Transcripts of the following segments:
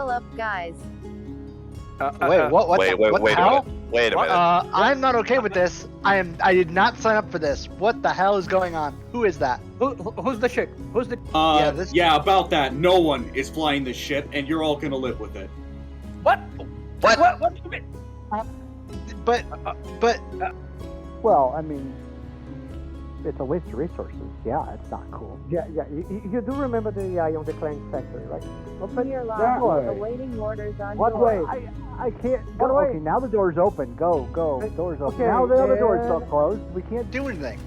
Level up, guys. Wait, what? What? Wait, the, what wait the a hell? minute. Wait a What? minute. I'm not okay with this. I did not sign up for this. What the hell is going on? Who is that? Who's the chick? Who's the? Yeah, about that. No one is flying this ship, and you're all gonna live with it. What? What? What do you mean? but Well, I mean, it's a waste of resources. Yeah, it's not cool. Yeah. You do remember the Ion Declaring factory, right? Open your That lock. way. Awaiting orders on What door. way? I can't. Go. Okay, now the door's open. Go. Door's open. Okay, now the other door's still closed. We can't do anything.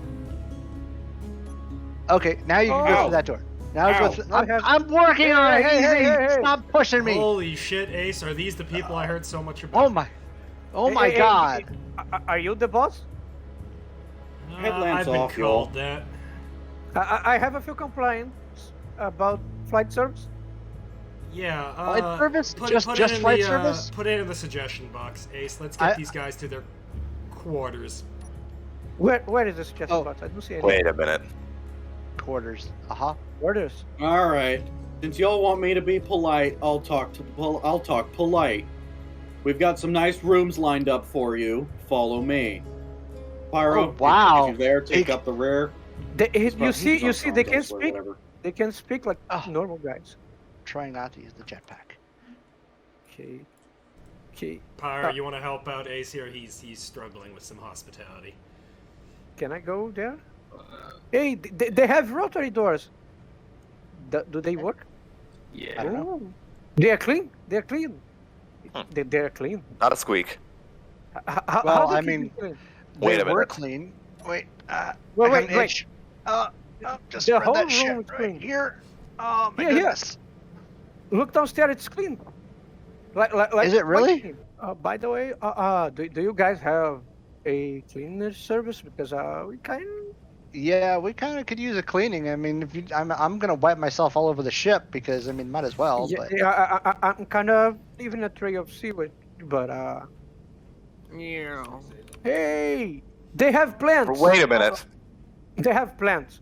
Okay, now you can go through that door. Now go through. I'm working on it. Easy. Stop pushing me. Holy shit, Ace! Are these the people I heard so much about? Oh my God. Are you the boss? Headlamps I've been off, called y'all. that. I have a few complaints about flight service. Yeah. Flight service? Put Just it in flight the, service? Put it in the suggestion box, Ace. Let's get these guys to their quarters. Where is the suggestion box? I don't see any. Wait a minute. Quarters. Quarters. All right. Since y'all want me to be polite, I'll talk polite. We've got some nice rooms lined up for you. Follow me. Pyro, wow. if you're there, take up the rear. You see, they can speak. Whatever. They can speak like normal guys. Trying not to use the jetpack. Okay. Pyro, you want to help out Ace here? He's struggling with some hospitality. Can I go there? Hey, they have rotary doors. Do they work? Yeah. I don't know. They are clean. They're clean. They're clean. Not a squeak. Well, I mean, Wait they a were minute. clean. Wait. Wait. Just The spread whole that room shit is right clean. here. Oh my Yeah. goodness. Look downstairs. It's clean. Like, Is it really? clean. By the way, do you guys have a cleaner service? Because we Yeah, we kind of could use a cleaning. I mean, if I'm gonna wipe myself all over the ship because I mean, might as well. But I'm kind of leaving a tray of seaweed, but Yeah. hey, they have plants. Wait a minute. They have plants.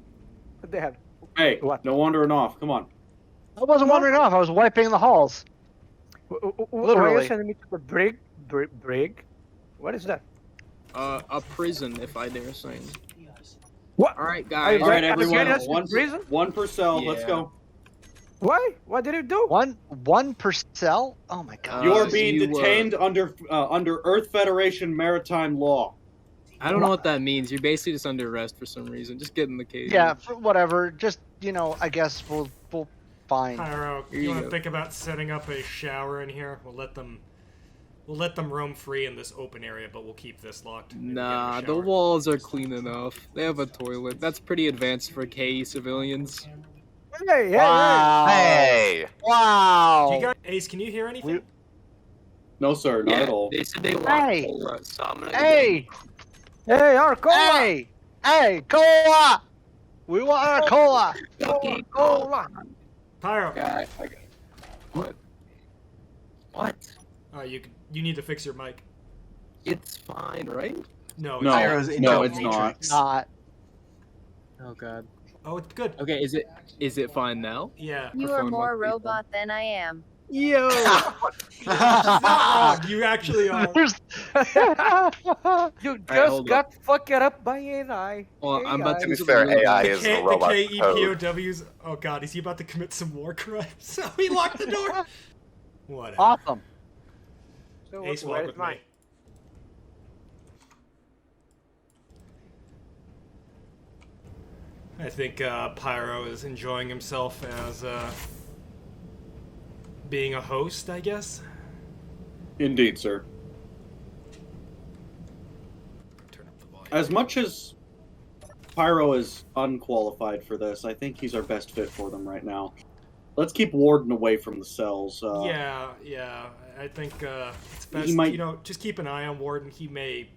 They have. Hey, What? no wandering off. Come on. I wasn't wandering off. I was wiping the halls. Why are Literally. you sending me to the brig? Brig? What is that? A prison, if I dare say. What? All right, Are guys. you All right, trying to everyone. get us in prison? One per cell. Let's Yeah. go. Why? What did you do? One per cell? Oh my God. You are so being you, detained under Earth Federation maritime law. I don't know what that means. You're basically just under arrest for some reason. Just get in the cage. Yeah, whatever. Just I guess we'll fine. Pyro, Here you you want to go. think about setting up a shower in here? We'll let them roam free in this open area, but we'll keep this locked. Maybe get in Nah, the shower. walls are clean enough. They have a toilet. That's pretty advanced for KE civilians. Hey, Wow. Hey! Wow. Do you guys, Ace, can you hear anything? No, sir, not at all. They said they want Hey. cola, so I'm gonna Hey! Hey, our cola! Hey, cola! We want our cola! Fucking Cola! Pyro, guy. What? What? you need to fix your mic. It's fine, right? No, No, it's no, it's not. Not. Oh god. Oh, it's good. Okay, is it fine now? Yeah. You For are phone more mic people. robot than I am. Yo! It's not wrong. You actually are. You just hold got fucked up by AI. Well, I'm about To to be fair, AI The, is K, a the robot code. KEPOWs. Oh god, is he about to commit some war crimes? So he locked the door. Whatever. Awesome. So Ace, walk where's with mine? me. I think Pyro is enjoying himself as being a host, I guess. Indeed, sir. Turn up the volume. As much as Pyro is unqualified for this, I think he's our best fit for them right now. Let's keep Warden away from the cells. Yeah. I think it's best. might- Just keep an eye on Warden. He may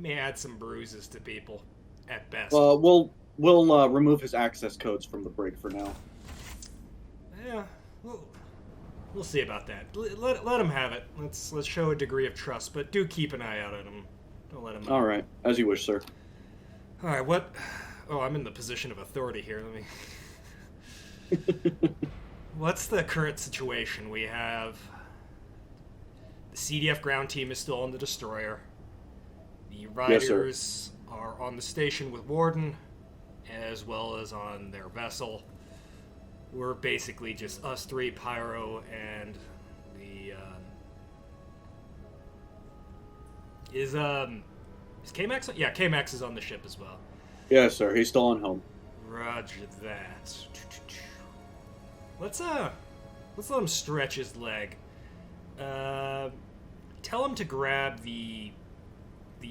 add some bruises to people, at best. We'll remove his access codes from the brig for now. Yeah, we'll see about that. Let him have it. Let's show a degree of trust, but do keep an eye out on him. Don't let him. All right, as you wish, sir. All right. What? Oh, I'm in the position of authority here. Let me. what's the current situation? We have the CDF ground team is still on the destroyer. The riders are on the station with Warden, as well as on their vessel. We're basically just us three, Pyro, and the is Kmax? Yeah, Kmax is on the ship as well. Yes, sir. He's still on home. Roger that. Let's let him stretch his leg. Tell him to grab the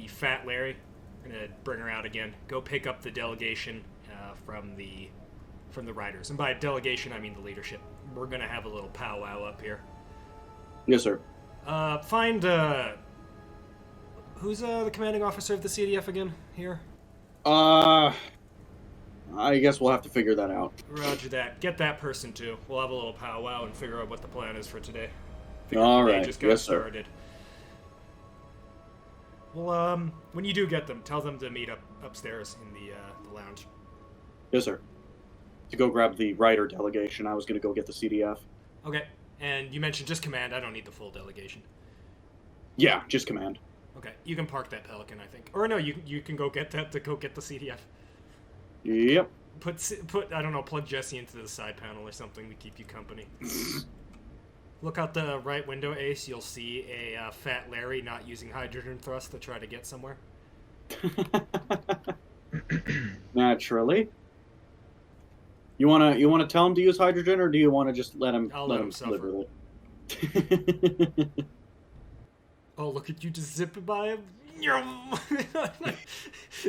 fat Larry. I'm gonna bring her out again. Go pick up the delegation from the riders, and by delegation I mean the leadership. We're gonna have a little powwow up here. Yes, sir. Find who's the commanding officer of the CDF again here? I guess we'll have to figure that out. Roger that. Get that person too. We'll have a little powwow and figure out what the plan is for today. All They right. just got Yes, sir. started. Well, when you do get them, tell them to meet up upstairs in the lounge. Yes, sir. To go grab the rider delegation, I was going to go get the CDF. Okay. And you mentioned just command. I don't need the full delegation. Yeah, just command. Okay. You can park that Pelican, I think. Or no, you can go get that to go get the CDF. Yep. Put I don't know, plug Jesse into the side panel or something to keep you company. Look out the right window, Ace. You'll see a fat Larry not using hydrogen thrust to try to get somewhere. Naturally. You wanna tell him to use hydrogen, or do you want to just let him I'll let let him him suffer. live with it? Oh, look at you just zipping by him.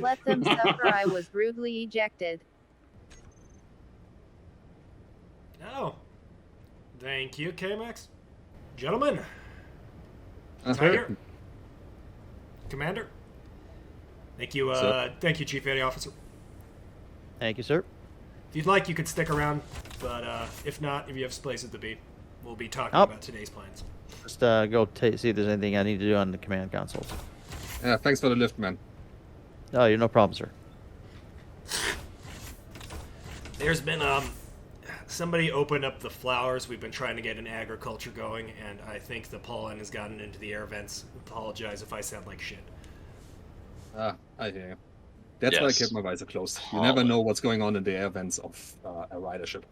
Let them suffer. I was rudely ejected. Oh. Thank you, Kmax. Gentlemen. That's Tiger. right. Commander. Thank you, Sir. thank you, Chief Petty Officer. Thank you, sir. If you'd like, you could stick around, but if not, if you have places to be, we'll be talking Oh. about today's plans. Just go see if there's anything I need to do on the command console. Yeah, thanks for the lift, man. Oh, you're no problem, sir. There's been somebody opened up the flowers. We've been trying to get an agriculture going, and I think the pollen has gotten into the air vents. Apologize if I sound like shit. I hear you. That's why I Yes. kept my visor closed. You never know what's going on in the air vents of a ridership.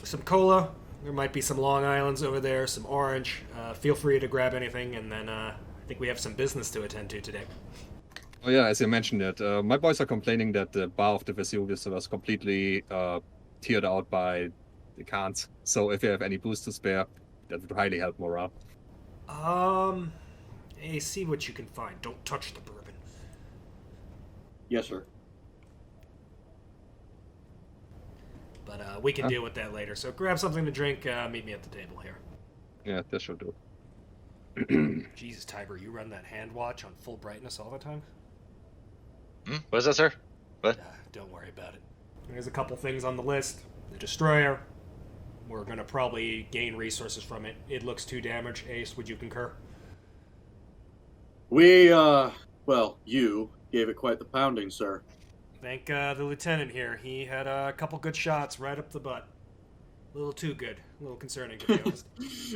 Some cola. There might be some Long Islands over there, some orange. Feel free to grab anything, and then I think we have some business to attend to today. Oh yeah, as you mentioned it, my boys are complaining that the bar of the Vesuvius was completely tiered out by the cans. So if you have any boost to spare, that would highly help morale. Hey, see what you can find. Don't touch the bourbon. Yes, sir. But we can deal with that later. So grab something to drink. Meet me at the table here. Yeah, that should do. Jesus, Tiber, you run that hand watch on full brightness all the time? What is that, sir? What? Don't worry about it. There's a couple things on the list. The destroyer. We're going to probably gain resources from it. It looks too damaged. Ace, would you concur? We, well, you gave it quite the pounding, sir. Thank the lieutenant here. He had a couple good shots right up the butt. A little too good. A little concerning, to be honest.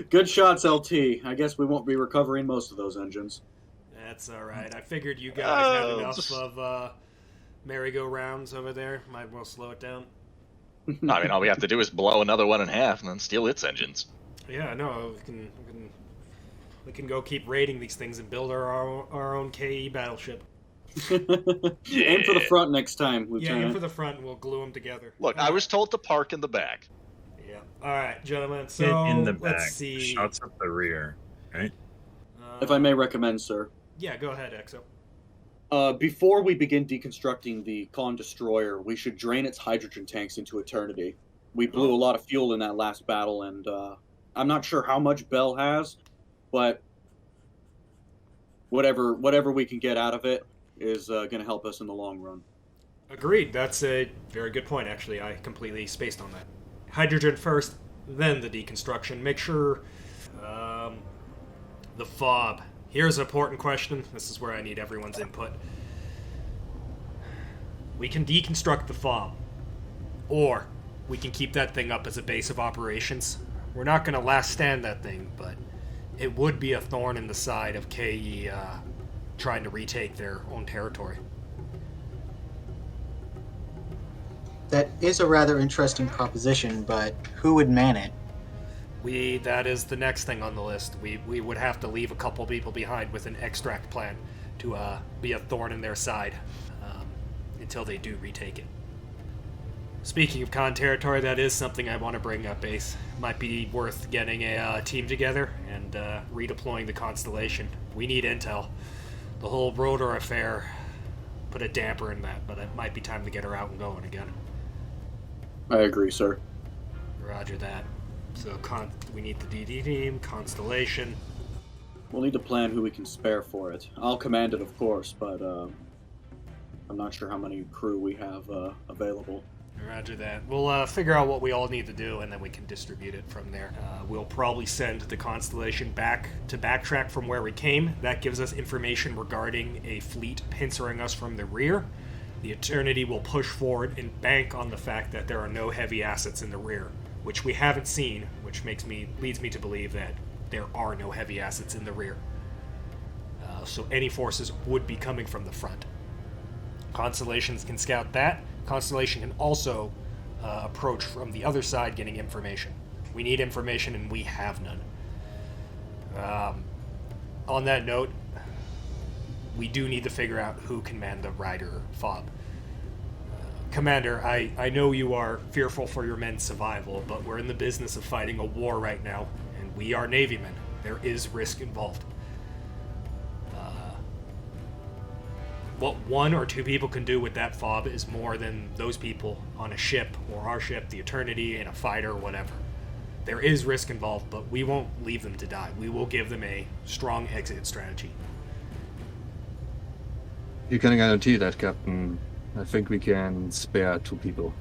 Good shots, LT. I guess we won't be recovering most of those engines. That's all right. I figured you guys had Oh, enough just- of merry-go-rounds over there. Might well slow it down. I mean, all we have to do is blow another one in half and then steal its engines. Yeah, no, we can go keep raiding these things and build our own KE battleship. Aim for the front next time, Yeah, Lieutenant. aim for the front and we'll glue them together. Look, I was told to park in the back. Yeah. All right, gentlemen. So Get in the back. let's see. Shots up the rear. Right? If I may recommend, sir. Yeah, go ahead, Exo. Before we begin deconstructing the Con Destroyer, we should drain its hydrogen tanks into eternity. We blew a lot of fuel in that last battle, and I'm not sure how much Bell has, but whatever we can get out of it is going to help us in the long run. Agreed. That's a very good point, actually. I completely spaced on that. Hydrogen first, then the deconstruction. Make sure the fob. Here's an important question. This is where I need everyone's input. We can deconstruct the fob, or we can keep that thing up as a base of operations. We're not going to last stand that thing, but it would be a thorn in the side of KE trying to retake their own territory. That is a rather interesting proposition, but who would man it? That is the next thing on the list. We would have to leave a couple people behind with an extract plan to be a thorn in their side until they do retake it. Speaking of con territory, that is something I want to bring up, Ace. Might be worth getting a team together and redeploying the Constellation. We need intel. The whole Rotor affair put a damper in that, but it might be time to get her out and going again. I agree, sir. Roger that. So we need the DD team, Constellation. We'll need to plan who we can spare for it. I'll command it, of course, but I'm not sure how many crew we have available. Roger that. We'll figure out what we all need to do, and then we can distribute it from there. We'll probably send the Constellation back to backtrack from where we came. That gives us information regarding a fleet pincering us from the rear. The Eternity will push forward and bank on the fact that there are no heavy assets in the rear, which we haven't seen, which leads me to believe that there are no heavy assets in the rear. So any forces would be coming from the front. Constellations can scout that. Constellation can also approach from the other side getting information. We need information and we have none. On that note, we do need to figure out who can man the Rider fob. Commander, I know you are fearful for your men's survival, but we're in the business of fighting a war right now, and we are Navymen. There is risk involved. What one or two people can do with that fob is more than those people on a ship, or our ship, the Eternity, in a fighter, or whatever. There is risk involved, but we won't leave them to die. We will give them a strong exit strategy. You can guarantee that, Captain. I think we can spare 2 people.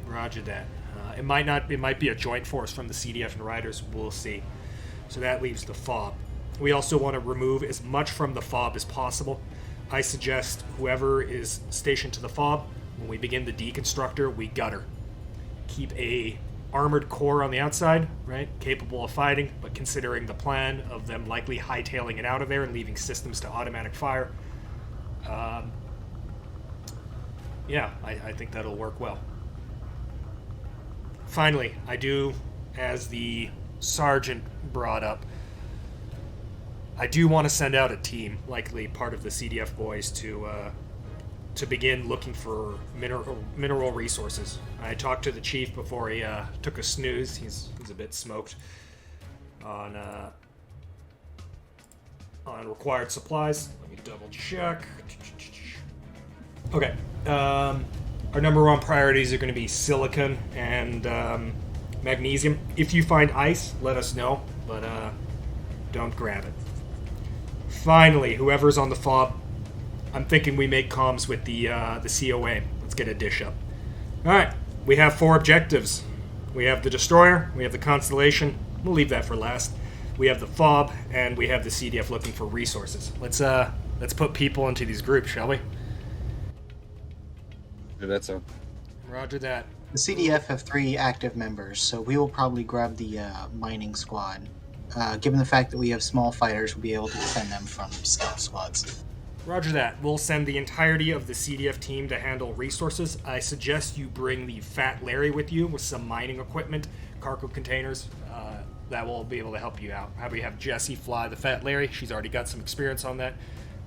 Roger that. It might be a joint force from the CDF and Riders. We'll see. So that leaves the fob. We also want to remove as much from the fob as possible. I suggest whoever is stationed to the fob, when we begin the deconstructor, we gut her. Keep a armored core on the outside, right? Capable of fighting, but considering the plan of them likely hightailing it out of there and leaving systems to automatic fire, yeah, I think that'll work well. Finally, I do, as the sergeant brought up, I do want to send out a team, likely part of the CDF boys, to begin looking for mineral resources. I talked to the chief before he took a snooze. He's a bit smoked on required supplies. Let me double check. Okay. Our number one priorities are going to be silicon and magnesium. If you find ice, let us know, but don't grab it. Finally, whoever's on the fob, I'm thinking we make comms with the COA. Let's get a dish up. All right, we have 4 objectives. We have the destroyer, we have the Constellation. We'll leave that for last. We have the fob, and we have the CDF looking for resources. Let's put people into these groups, shall we? That's so. Roger that. The CDF have 3 active members, so we will probably grab the mining squad. Given the fact that we have small fighters, we'll be able to defend them from scout squads. Roger that. We'll send the entirety of the CDF team to handle resources. I suggest you bring the Fat Larry with you with some mining equipment, cargo containers. That will be able to help you out. How about we have Jessie fly the Fat Larry? She's already got some experience on that.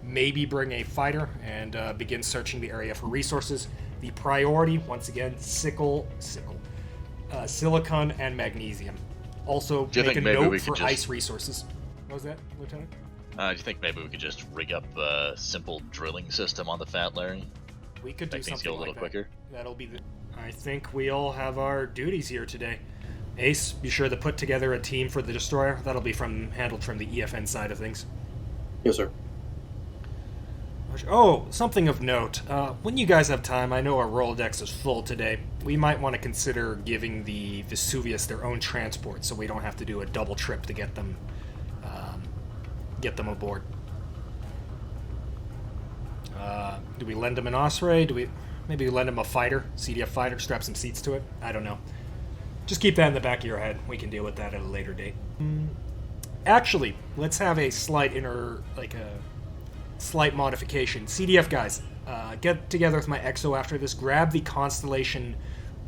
Maybe bring a fighter and begin searching the area for resources. The priority, once again, silicon and magnesium. Also, make a note for ice resources. What was that, Lieutenant? Do you think maybe we could just rig up a simple drilling system on the Fat Larry? We could do Make things something go a little like quicker. that. That'll be the... I think we all have our duties here today. Ace, be sure to put together a team for the destroyer. That'll be handled from the EFN side of things. Yes, sir. Oh, something of note. When you guys have time, I know our Rolodex is full today. We might want to consider giving the Vesuvius their own transport, so we don't have to do a double trip to get them aboard. Do we lend them an Osprey? Maybe lend him a fighter, CDF fighter, strap some seats to it. I don't know. Just keep that in the back of your head. We can deal with that at a later date. Actually, let's have a slight slight modification. CDF guys, get together with my XO after this. Grab the Constellation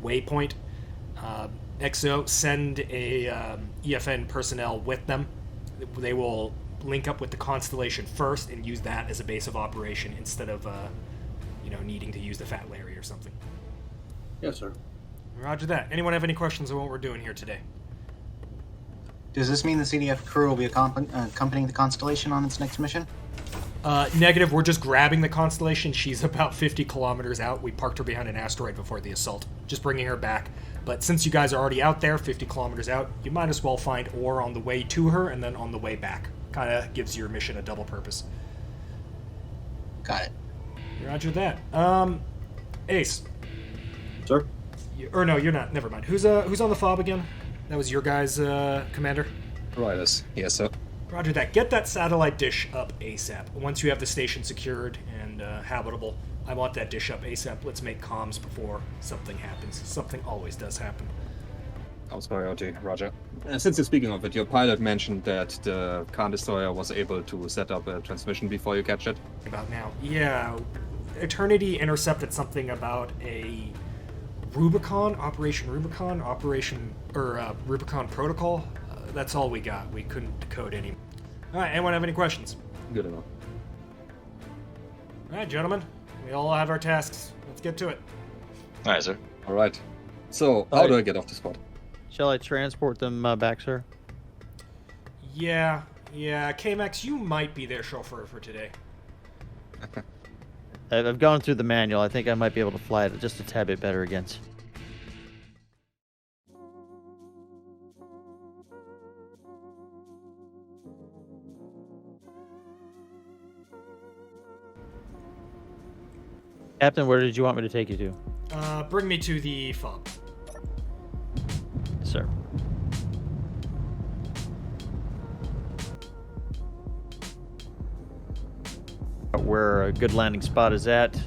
waypoint. XO, send a EFN personnel with them. They will link up with the Constellation first and use that as a base of operation instead of, needing to use the Fat Larry or something. Yes, sir. Roger that. Anyone have any questions on what we're doing here today? Does this mean the CDF crew will be accompanying the Constellation on its next mission? Negative. We're just grabbing the Constellation. She's about 50 kilometers out. We parked her behind an asteroid before the assault. Just bringing her back. But since you guys are already out there, 50 kilometers out, you might as well find ore on the way to her and then on the way back. Kind of gives your mission a double purpose. Got it. Roger that. Ace. Sir? Or no, you're not. Never mind. Who's on the fob again? That was your guys, Commander? Right, yes, sir. Roger that. Get that satellite dish up ASAP. Once you have the station secured and habitable, I want that dish up ASAP. Let's make comms before something happens. Something always does happen. House priority, Roger. Since you're speaking of it, your pilot mentioned that the Khan Destroyer was able to set up a transmission before you catch it. About now. Yeah. Eternity intercepted something about a Rubicon, Operation Rubicon, Rubicon Protocol. That's all we got. We couldn't decode any. Alright, anyone have any questions? Good enough. Alright, gentlemen. We all have our tasks. Let's get to it. Alright, sir. Alright. So, how do I get off the spot? Shall I transport them back, sir? Yeah. Kmax, you might be their chauffeur for today. I've gone through the manual. I think I might be able to fly it just a tad bit better again. Captain, where did you want me to take you to? Bring me to the fob. Yes, sir. Where a good landing spot is at.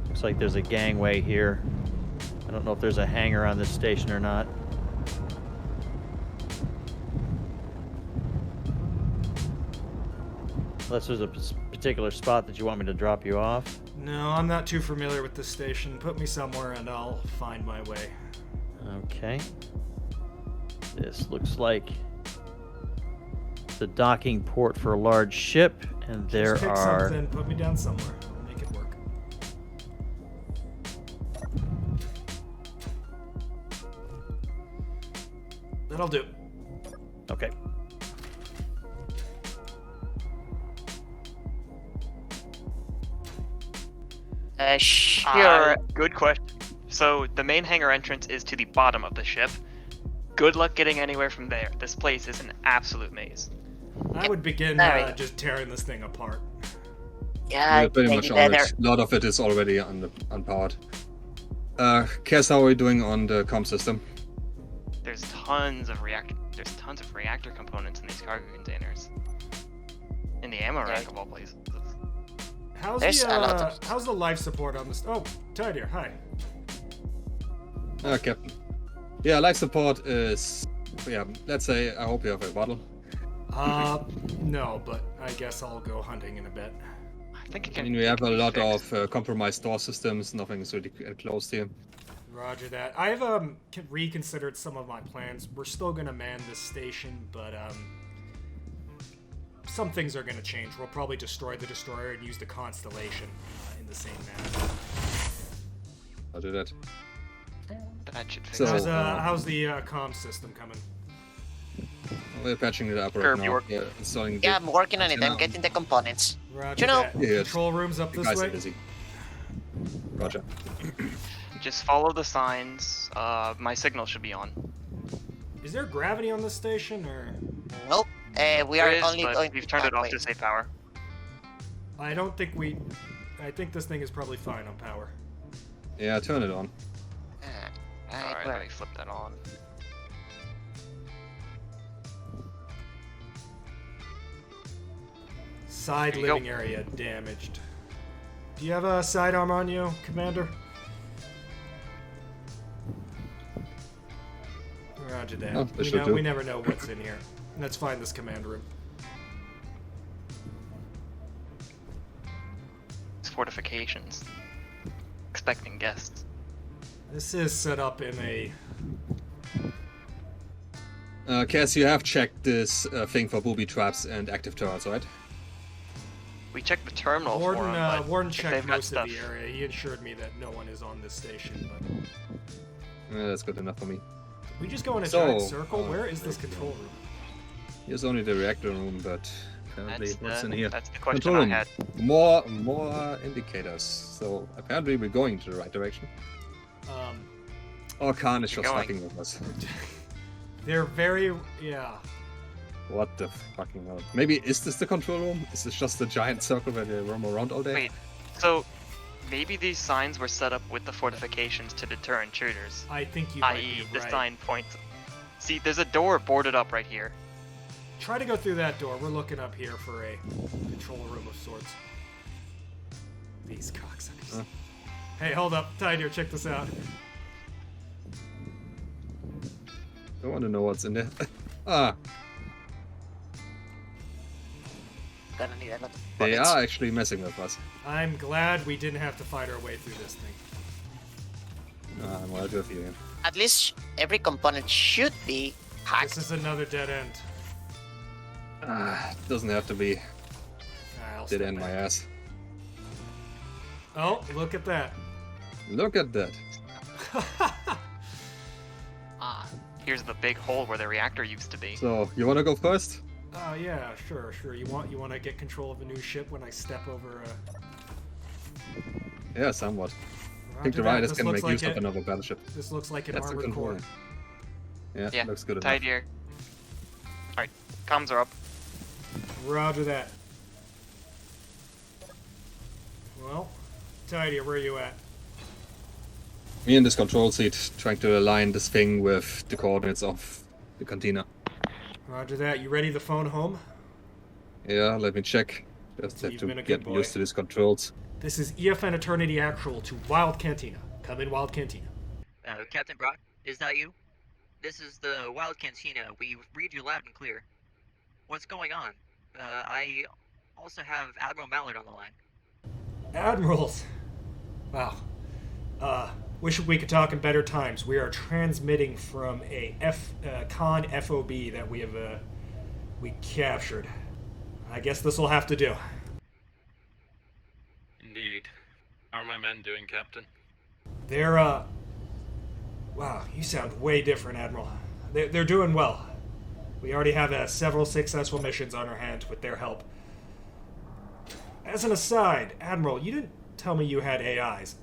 Looks like there's a gangway here. I don't know if there's a hangar on this station or not. Unless there's a particular spot that you want me to drop you off. No, I'm not too familiar with this station. Put me somewhere and I'll find my way. Okay. This looks like the docking port for a large ship, and there Just pick are... something, put me down somewhere. I'll make it work. That'll do. Okay. Sure. Good question. So the main hangar entrance is to the bottom of the ship. Good luck getting anywhere from there. This place is an absolute maze. I would begin just tearing this thing apart. Yeah, we're pretty much on it. A lot of it is already unpowered. Cass, how are we doing on the comm system? There's tons of reactor components in these cargo containers. In the ammo rack of all places. How's the life support on this? Oh, Tidier, hi. Captain. Yeah, life support is... Yeah, let's say I hope you have a bottle. No, but I guess I'll go hunting in a bit. I mean, we have a lot of compromised door systems. Nothing's really closed here. Roger that. I've reconsidered some of my plans. We're still gonna man this station, but some things are gonna change. We'll probably destroy the destroyer and use the Constellation in the same manner. I'll do that. That should fix So, how's the comm system coming? We're patching it up right now. Yeah, I'm working on it. I'm getting the components. Roger that. Control room's up this way. Busy. Roger. Just follow the signs. My signal should be on. Is there gravity on this station, or? Nope. We are only going. We've turned it off to save power. I think this thing is probably fine on power. Yeah, turn it on. Alright, let me flip that on. Side living area damaged. Do you have a sidearm on you, Commander? Roger that. Oh, We never know what's in here. Let's find this command room. It's fortifications. Expecting guests. This is set up in a... Cass, you have checked this thing for booby traps and active turrets, right? We checked the terminal Warden, for 'em, but Warden if checked they've got most of the stuff- area. He assured me that no one is on this station, but... That's good enough for me. We just go in a So, giant circle? Where is this control room? Here's only the reactor room, but apparently what's in here? That's the question Control I room. had. More indicators. So apparently we're going to the right direction. Or Khan is You're just going. fucking with us. They're very... yeah. What the fucking hell? Maybe is this the control room? Is this just a giant circle where they roam around all day? Wait, so maybe these signs were set up with the fortifications to deter intruders. I think you might i.e. be the right. sign points. See, there's a door boarded up right here. Try to go through that door. We're looking up here for a control room of sorts. These cocksuckers. Hey, hold up. Tidier, check this out. I want to know what's in there. Ah, Gonna need another they bullets. are actually messing with us. I'm glad we didn't have to fight our way through this thing. I'm right with you. At least every component should be hacked. This is another dead end. Doesn't have to be. I'll Did step end my back. ass. Oh, look at that. Look at that. Here's the big hole where the reactor used to be. So you want to go first? Oh yeah, sure. You want to get control of a new ship when I step over? Yeah, somewhat. I think Roger the that. riders This can looks make like use of it. another battleship. This looks like an That's the armored control core. room. Yeah, Yeah, looks good tied enough. here. Alright, comms are up. Roger that. Well, Tidier, where are you at? Me in this control seat, trying to align this thing with the coordinates of the cantina. Roger that. You ready to phone home? Yeah, let me check. Just have You've to been a get good boy. used to these controls. This is EFN Eternity Actual to Wild Cantina. Come in, Wild Cantina. Captain Brock, is that you? This is the Wild Cantina. We read you loud and clear. What's going on? I also have Admiral Mallard on the line. Admirals! Wow. Wish we could talk in better times. We are transmitting from a con FOB that we captured. I guess this will have to do. Indeed. How are my men doing, Captain? They're, wow, you sound way different, Admiral. They're doing well. We already have several successful missions on our hands with their help. As an aside, Admiral, you didn't tell me you had AIs.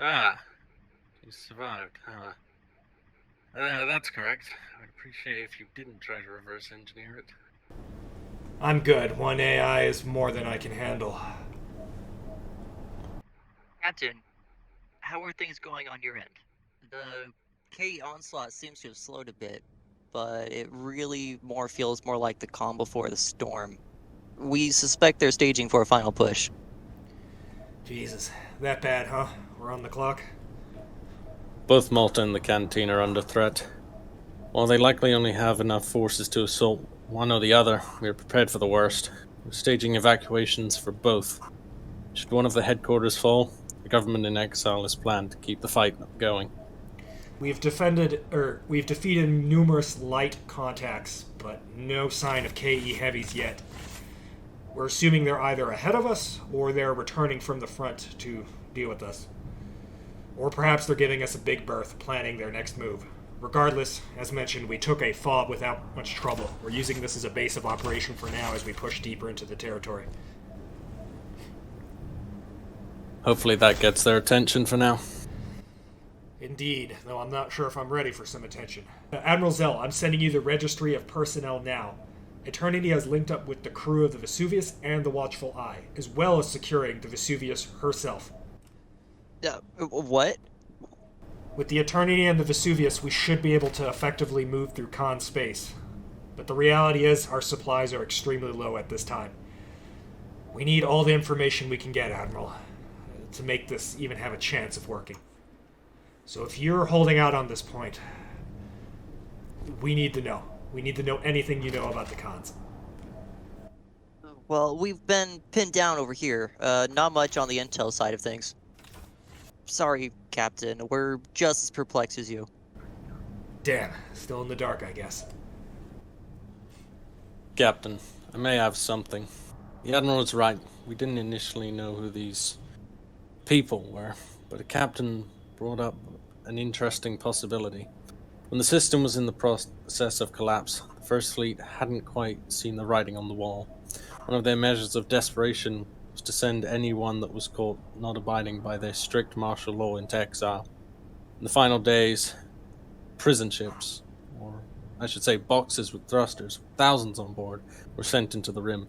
Ah, you survived, huh? That's correct. I'd appreciate if you didn't try to reverse engineer it. I'm good. One AI is more than I can handle. Captain, how are things going on your end? The K onslaught seems to have slowed a bit, but it really feels more like the calm before the storm. We suspect they're staging for a final push. Jesus, that bad, huh? We're on the clock. Both Malta and the canteen are under threat. While they likely only have enough forces to assault one or the other, we are prepared for the worst. We're staging evacuations for both. Should one of the headquarters fall, the government in exile is planned to keep the fight going. We've defeated numerous light contacts, but no sign of KE heavies yet. We're assuming they're either ahead of us, or they're returning from the front to deal with us. Or perhaps they're giving us a big berth, planning their next move. Regardless, as mentioned, we took a fob without much trouble. We're using this as a base of operation for now as we push deeper into the territory. Hopefully that gets their attention for now. Indeed, though I'm not sure if I'm ready for some attention. Admiral Zell, I'm sending you the registry of personnel now. Eternity has linked up with the crew of the Vesuvius and the Watchful Eye, as well as securing the Vesuvius herself. What? With the Eternity and the Vesuvius, we should be able to effectively move through Khan space. But the reality is, our supplies are extremely low at this time. We need all the information we can get, Admiral, to make this even have a chance of working. So if you're holding out on this point, we need to know. We need to know anything you know about the cons. Well, we've been pinned down over here. Not much on the intel side of things. Sorry, Captain. We're just as perplexed as you. Damn, still in the dark, I guess. Captain, I may have something. The Admiral is right. We didn't initially know who these people were, but the Captain brought up an interesting possibility. When the system was in the process of collapse, the First Fleet hadn't quite seen the writing on the wall. One of their measures of desperation was to send anyone that was caught not abiding by their strict martial law into exile. In the final days, prison ships, or I should say boxes with thrusters, thousands on board, were sent into the Rim.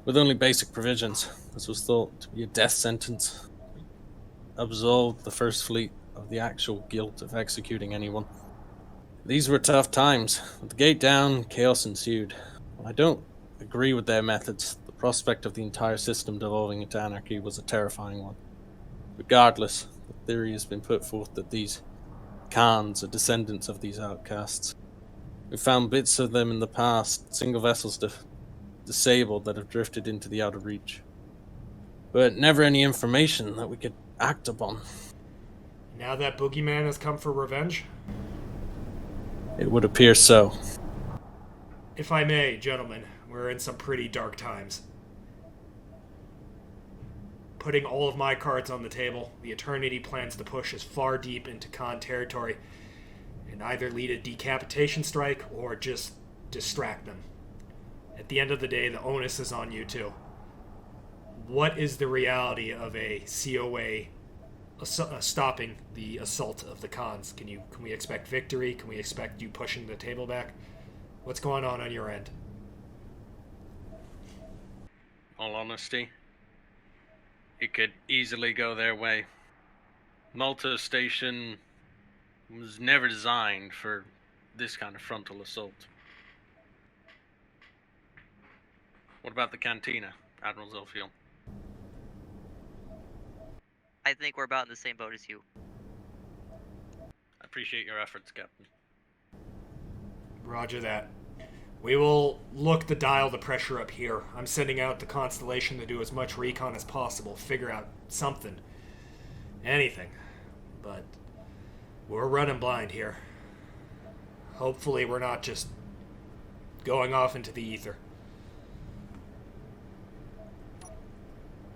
With only basic provisions, this was thought to be a death sentence. It absolved the First Fleet of the actual guilt of executing anyone. These were tough times. With the gate down, chaos ensued. While I don't agree with their methods, the prospect of the entire system devolving into anarchy was a terrifying one. Regardless, the theory has been put forth that these Khans are descendants of these outcasts. We found bits of them in the past, single vessels disabled that have drifted into the outer reach. But never any information that we could act upon. Now that Boogeyman has come for revenge? It would appear so. If I may, gentlemen, we're in some pretty dark times. Putting all of my cards on the table, the Eternity plans to push as far deep into Khan territory and either lead a decapitation strike or just distract them. At the end of the day, the onus is on you too. What is the reality of a COA stopping the assault of the Khans? Can we expect victory? Can we expect you pushing the table back? What's going on your end? All honesty, it could easily go their way. Malta Station was never designed for this kind of frontal assault. What about the cantina, Admiral Zilfield? I think we're about in the same boat as you. I appreciate your efforts, Captain. Roger that. We will look to dial the pressure up here. I'm sending out the Constellation to do as much recon as possible, figure out something. Anything. But we're running blind here. Hopefully we're not just going off into the ether.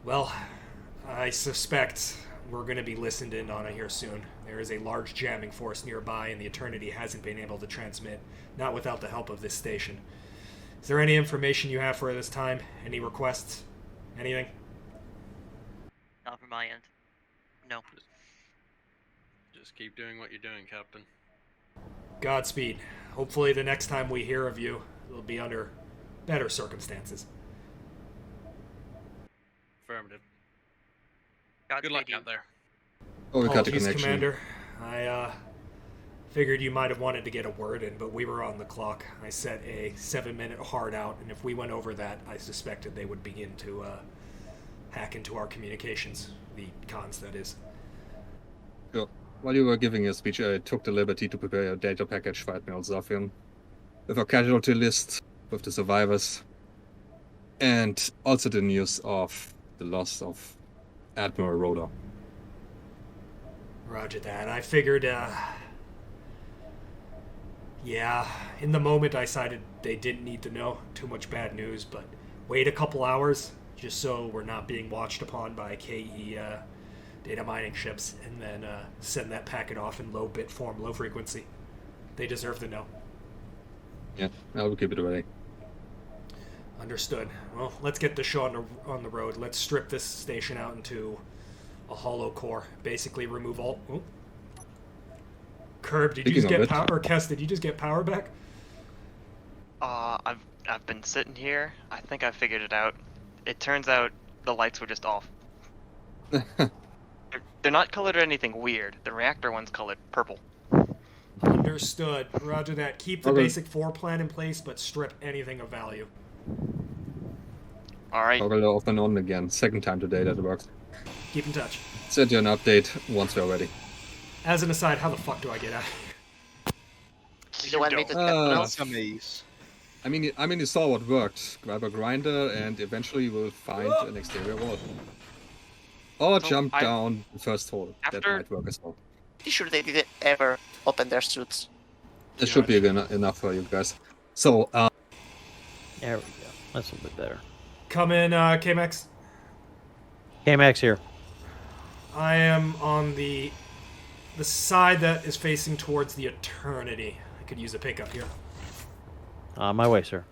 Well, I suspect we're going to be listened in on it here soon. There is a large jamming force nearby, and the Eternity hasn't been able to transmit, not without the help of this station. Is there any information you have for this time? Any requests? Anything? Not from my end. No. Just keep doing what you're doing, Captain. Godspeed. Hopefully the next time we hear of you, it'll be under better circumstances. Affirmative. Godspeed. Good luck out there. Oh, we got the Apologies, connection. Commander. I figured you might have wanted to get a word in, but we were on the clock. I set a 7-minute hard out, and if we went over that, I suspected they would begin to hack into our communications. The cons, that is. Sure. While you were giving your speech, I took the liberty to prepare your data package for Admiral Zafian, with our casualty list, with the survivors, and also the news of the loss of Admiral Rhoda. Roger that. I figured, yeah, in the moment I decided they didn't need to know too much bad news, but wait a couple hours, just so we're not being watched upon by KE data mining ships, and then send that packet off in low bit form, low frequency. They deserve to know. Yeah, I'll keep it ready. Understood. Well, let's get the show on the road. Let's strip this station out into a hollow core. Basically remove all... Oh. Curb, did you just get power? Or Kess, did you just get power back? I've been sitting here. I think I figured it out. It turns out the lights were just off. They're not colored or anything weird. The reactor one's colored purple. Understood. Roger that. Keep the basic floor plan in place, but strip anything of value. All right. Toggle off and on again. Second time today that works. Keep in touch. Send you an update once we're ready. As an aside, how the fuck do I get out? Do you want me to check Uh, else? I mean, you saw what worked. Grab a grinder, and eventually we'll find an exterior wall. Or jump down the first hole. That might work as well. Pretty sure they didn't ever open their suits. This should be enough for you guys. So, There we go. That's a little bit better. Come in, Kmax. Kmax here. I am on the side that is facing towards the Eternity. I could use a pickup here. On my way, sir.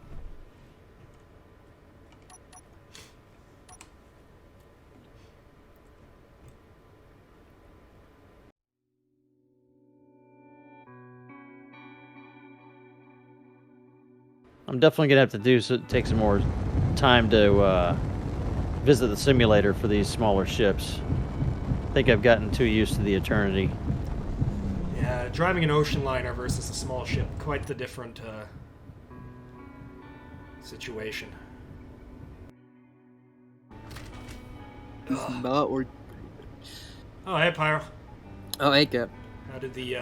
I'm definitely gonna have to take some more time to visit the simulator for these smaller ships. I think I've gotten too used to the Eternity. Yeah, driving an ocean liner versus a small ship, quite the different situation. It's not worth. Oh, hey, Pyro. Oh, hey, Cap. How did the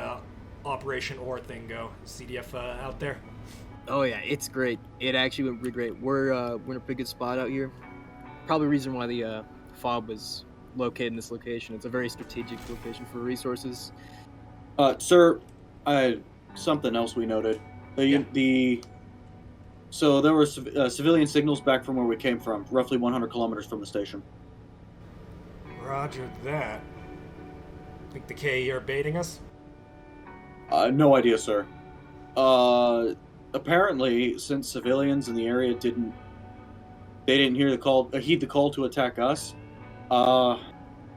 Operation Ore thing go? CDF out there? Oh yeah, it's great. It actually went really great. We're in a pretty good spot out here. Probably the reason why the FOB was located in this location. It's a very strategic location for resources. Sir, something else we noted. So there were civilian signals back from where we came from, roughly 100 kilometers from the station. Roger that. Think the KE are baiting us? No idea, sir. Apparently, since civilians in the area didn't hear the call, heed the call to attack us,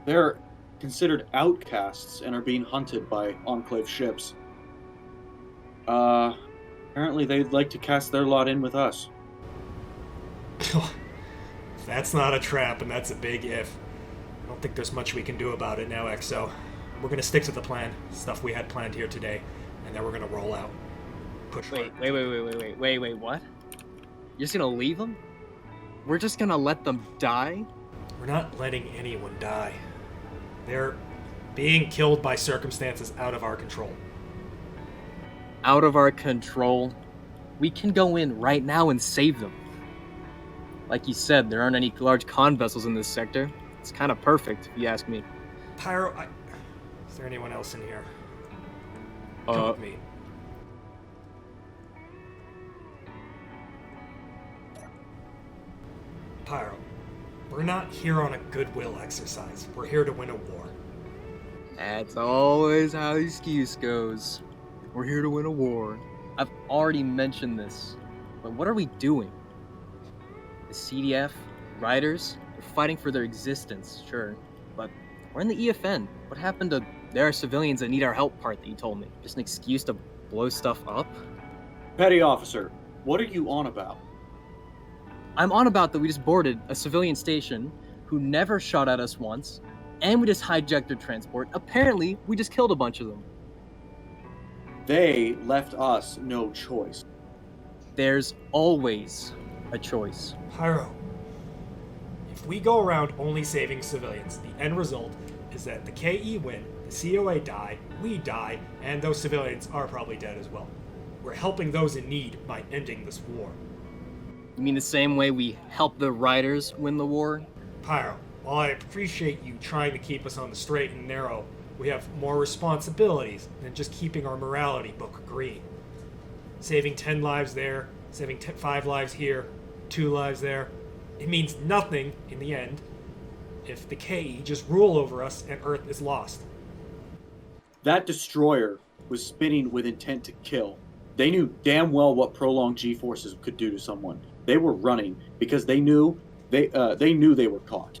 they're considered outcasts and are being hunted by Enclave ships. Apparently they'd like to cast their lot in with us. That's not a trap, and that's a big if. I don't think there's much we can do about it now, XO. We're gonna stick to the plan, stuff we had planned here today, and then we're gonna roll out. Wait, what? You're just gonna leave them? We're just gonna let them die? We're not letting anyone die. They're being killed by circumstances out of our control. Out of our control? We can go in right now and save them. Like you said, there aren't any large con vessels in this sector. It's kind of perfect, if you ask me. Pyro, is there anyone else in here? Come with me. Pyro, we're not here on a goodwill exercise. We're here to win a war. That's always how the excuse goes. We're here to win a war. I've already mentioned this, but what are we doing? The CDF, riders, they're fighting for their existence, sure, but we're in the EFN. What happened to there are civilians that need our help part that you told me? Just an excuse to blow stuff up? Petty officer, what are you on about? I'm on about that we just boarded a civilian station who never shot at us once, and we just hijacked their transport. Apparently, we just killed a bunch of them. They left us no choice. There's always a choice. Pyro, if we go around only saving civilians, the end result is that the KE win, the COA die, we die, and those civilians are probably dead as well. We're helping those in need by ending this war. You mean the same way we help the riders win the war? Pyro, while I appreciate you trying to keep us on the straight and narrow, we have more responsibilities than just keeping our morality book green. Saving 10 lives there, saving 5 lives here, 2 lives there, it means nothing in the end if the KE just rule over us and Earth is lost. That destroyer was spinning with intent to kill. They knew damn well what prolonged G-forces could do to someone. They were running because they knew they were caught.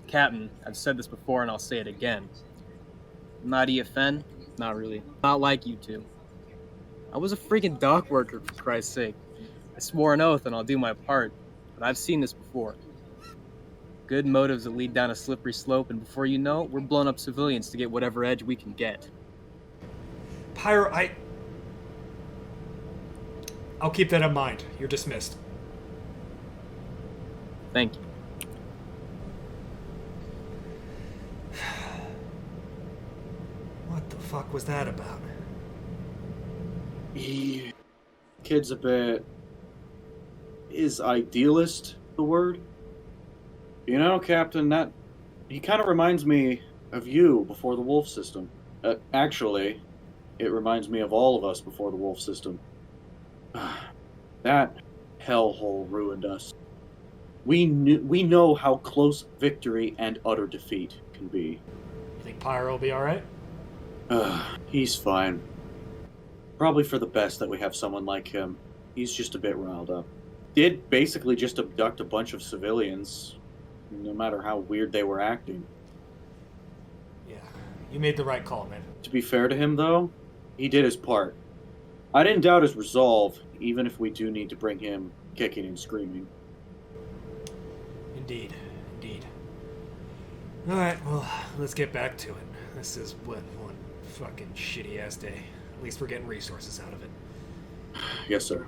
Captain, I've said this before and I'll say it again. Not EFN? Not really. Not like you two. I was a freaking dock worker, for Christ's sake. I swore an oath and I'll do my part, but I've seen this before. Good motives that lead down a slippery slope, and before you know it, we're blowing up civilians to get whatever edge we can get. Pyro, I'll keep that in mind. You're dismissed. Thank you. What the fuck was that about? Kid's a bit... Is idealist the word? You know, Captain, that... He kind of reminds me of you before the wolf system. Actually, it reminds me of all of us before the wolf system. That hellhole ruined us. We know how close victory and utter defeat can be. You think Pyro will be alright? He's fine. Probably for the best that we have someone like him. He's just a bit riled up. Did basically just abduct a bunch of civilians, no matter how weird they were acting. Yeah, you made the right call, man. To be fair to him, though, he did his part. I didn't doubt his resolve, even if we do need to bring him kicking and screaming. Indeed. Alright, well, let's get back to it. This is, one fucking shitty-ass day. At least we're getting resources out of it. Yes, sir.